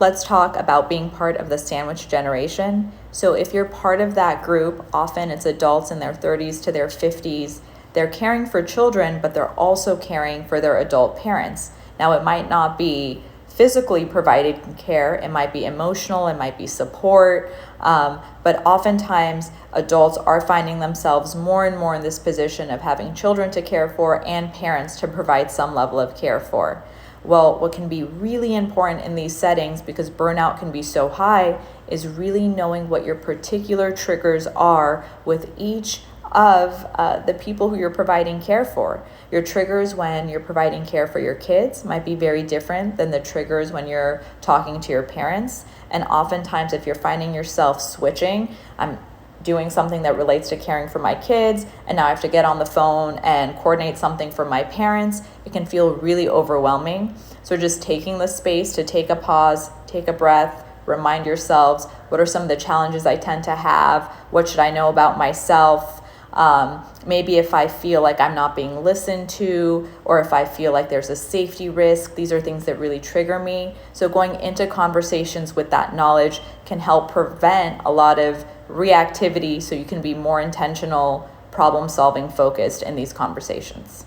let's talk about being part of the sandwich generation. So if you're part of that group, often it's adults in their 30s to their 50s, they're caring for children, but they're also caring for their adult parents. Now, it might not be physically provided care, it might be emotional, it might be support, but oftentimes adults are finding themselves more and more in this position of having children to care for and parents to provide some level of care for. Well, what can be really important in these settings, because burnout can be so high, is really knowing what your particular triggers are with each of the people who you're providing care for. Your triggers when you're providing care for your kids might be very different than the triggers when you're talking to your parents. And oftentimes, if you're finding yourself switching, I'm doing something that relates to caring for my kids, and now I have to get on the phone and coordinate something for my parents, it can feel really overwhelming. So just taking the space to take a pause, take a breath, remind yourselves, what are some of the challenges I tend to have? What should I know about myself? Maybe if I feel like I'm not being listened to, or if I feel like there's a safety risk, these are things that really trigger me. So going into conversations with that knowledge can help prevent a lot of reactivity, so you can be more intentional, problem solving focused in these conversations.